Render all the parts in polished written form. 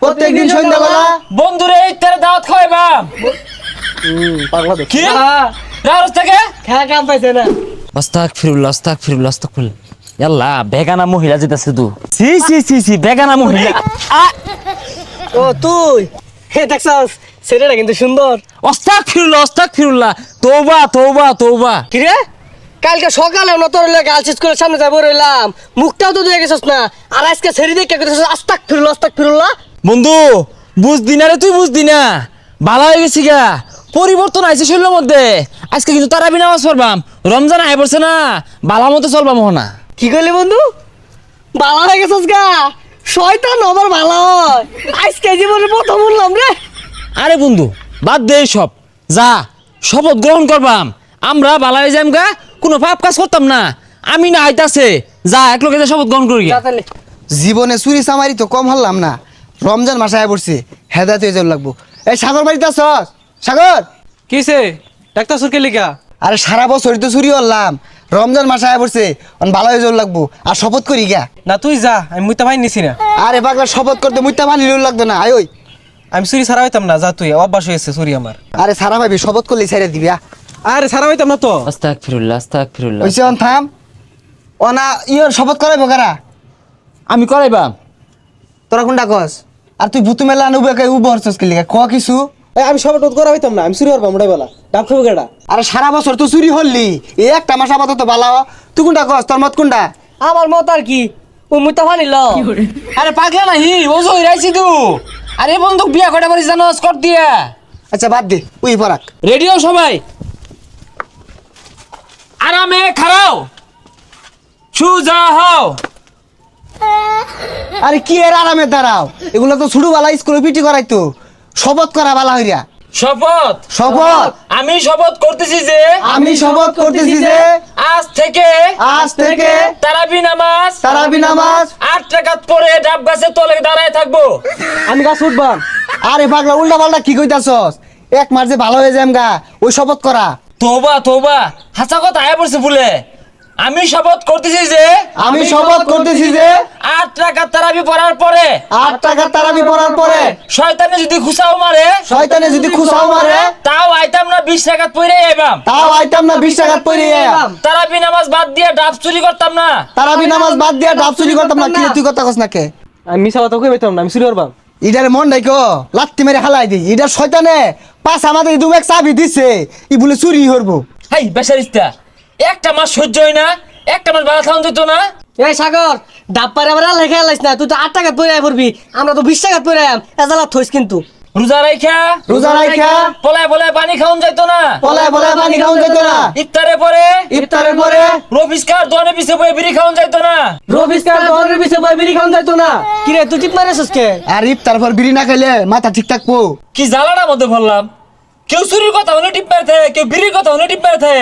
প্রত্যেকদিন সন্ধ্যাবেলা বন্ধুরে ইফতারে দাওয়াত খাওয়াইবাম। পাগলা তো কি রাউস থেকে খেলা কাম পাইছে না আস্তাগফিরুল্লাহ আস্তাগফিরুল্লাহ আস্তাগফিরুল্লাহ। আল্লাহ বেগানা মহিলা যেতেছে তু সি বেগানা মহিলা। ও তুই হে দেখছস ছেলেটা কিন্তু সুন্দর। আস্তাগফিরুল্লাহ আস্তাগফিরুল্লাহ। তওবা তওবা তওবা। কি রে কালকে সকালে আমরা তোর গার্লস স্কুলের সামনে যাবো রইলাম, মুখটাও তো দিয়ে গেছিস না, আর আজকে ছেড়ে দিয়ে কে করতেছিস? আস্তাগফিরুল্লাহ আস্তাগফিরুল্লাহ। বন্ধু বুঝদি না রে, তুই বুঝদি না, ভালো হয়ে গেছি গা, পরিবর্তন আইছে শরীরের মধ্যে। আজকে কিন্তু তারাবি নামাজ পড়বাম, রমজান আয় পড়ছে না, ভালো মতো চলবাম না। কি করলি বন্ধু? ভালো হয়ে গেছিস গা, শয়তান আবার ভালো হয়। আজকে জীবনে প্রথম বললাম রে। আরে বন্ধু বাদ দে সব, যা শপথ গ্রহণ করবাম, আমরা ভালো হয়ে যাম গা, কোনো পাপ কাজ করতাম না। আমি না আইতাছে, যা এক লোকে শপথ গ্রহণ করি। জীবনে চুরি চামারি তো কম হলাম না, রমজান মাসে আয় পড়ছে, হেদায়ত হয়ে যাওয়ার লাগবো। এই সাগর বাড়িতে আসস? সাগর কিসে ডাক্তার সুরকে লিখা? আরে সারা বছরই তো চুরি করলাম, রমজান মাসে আয় পড়ছে, ভালো হয়ে যাওয়ার লাগবো। আর শপথ করি গা। না তুই যা, আমি মুইতা ভাই নিছি না। আরে পাগলা শপথ করতে মুইতা পানি লাগতো না, আয় ওই। আমি চুরি ছাড়া হইতাম না, যা তুই, অভ্যাস হয়েছে চুরি আমার। আরে সারা ভাবি শপথ করলে ছেড়ে দিবি। আরে ছাড়া হইতাম না তো। আস্তাগফিরুল্লাহ আস্তাগফিরুল্লাহ। ওইসে অন থাম, অনা ইয়র শপথ করাইবো কারা? আমি করাইবাম। তোরা কোনটা কস? আর তুই ভুতু মেলা উবে উবে হরছস কি লিগা? ক কিছু? আমি সব করা হইতাম না, আমি চুরি করবাম ওটাই বলা। ডাব খাবো কেডা? আরে সারা বছর তো চুরি হলি, এই একটা মাস আপাতত ভালো। তুই কোনটা কস? তোর মত কোনটা? আমার মত আর কি, ও মুইতা ভাই নিল। আরে পাগলা নাহি, ওজো হইরাইছি তু। আরে বন্ধু বিয়া কটা পারিস জানোস কর দিয়া। আচ্ছা বাদ দে, উই পরাক। রেডিও সবাই আরামে খাড়াও, সুজা হও। আরে কি এর আরামে দাঁড়াও, এগুলো তো ছোট বেলা স্কুলে পিটি করাইতো। শপথ করা বালা হইরা। শপথ শপথ আমি শপথ করতেছি যে আমি শপথ করতেছি যে আজ থেকে তারাবি নামাজ 8 রাকাত পড়ে ডাব গাছের তলে দাঁড়ায় থাকবো। আমি গাছ উঠবাম। আরে পাগলা উল্টা পাল্টা কি কইতাছস? এক মাস যে ভালো হয়ে যাম গা, ওই শপথ করা। তওবা তওবা, হাসা কথা আয়া পড়ছে ভুলে। আমি শপথ করতেছি যে আমি শপথ করতেছি যে 8 রাকাত তারাবি পড়ার পরে 8 টাকা তারাবি পড়ার পরে শয়তানে যদি খুসাও মারে শয়তানে যদি খুশাও মারে, তাও আইতাম না 20 রাকাত পড়ে আইবাম। তাও আইতাম না 20 টাকা পড়ে আইতাম। তারাবি নামাজ বাদ দিয়ে ডাব চুরি করতাম না। তারাবি নামাজ বাদ দিয়া ডাব চুরি করতাম না। কি তুই কথা কস না কে? আমি মিছা কথা কই পাইতাম না, আমি চুরি করবাম। ইডারে মন নাই কো, লাত্তি মেরে হালাই দি। ইডা শয়তানে পাঁচ আমাদের দুমেক চাবি দিছে, ই বলে চুরি করবো। হাই বেচারিস্তা, একটা মাস সহ্য হয় না, একটা মাস ভালো খাওয়া যেত না। এই সাগর, ডাব পারে আবার লেখা লাইছ না, তুই তো 8 টাকা পড়ে আই পড়বি, আমরা তো 20 টাকা পড়ে আম। এজালা থইস কিন্তু। রোজা রাইখা পলায় পলায় পানি খাওয়ান যাইতো না। পলায় পলায় পানি খাওয়া যেত না। ইফতারের পরে রফিসকার দোকানে পিছে বই বিড়ি খাওয়ান যাইতো না। রবিস্কার দোকানের পিছে বই বিড়ি খাওয়া যাইতো না। কি রে তুই টিপ মারিছস কে? আর ইফতার পর বিড়ি না খাইলে মাথা ঠিক থাকবো। কি জ্বালাটার মধ্যে বললাম, কেউ চুরির কথা হলে টিপ মারতে, কেউ বিড়ির কথা হলে টিপ মারতে।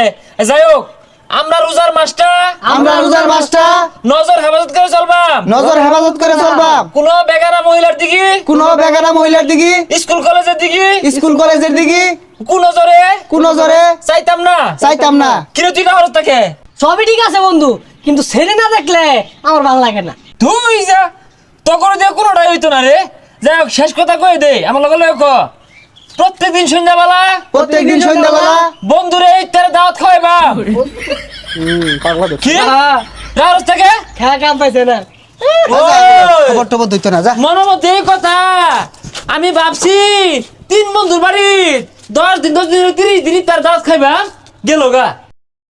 যাই হোক, আমরা রোজার মাসটা নজর হেফাজত করে চলবাম। কোন বেগানা মহিলার দিকে স্কুল কলেজের দিকে কোন নজরে চাইতাম না। কিরে তুই না হরত থাকে? সবই ঠিক আছে বন্ধু, কিন্তু ছেলে না দেখলে আমার ভালো লাগে না। তুই যা তখন দিয়ে কোনোটাই হইতো না রে। যাই হোক, শেষ কথা কই দে আমার লগে প্রত্যেকদিন সন্ধ্যাবেলা বন্ধুরে ইফতারে দাওয়াত খাওয়াইবা। পাগলা তো কি রাউস থেকে খেলা কাম পাইছে না। খবর টবর দইতো না, যা। মনের মধ্যে এই কথা আমি ভাবছি, 3 বন্ধুর বাড়ি 10 দিন 30 দিন তার দাওয়াত খাইবা গেল গা।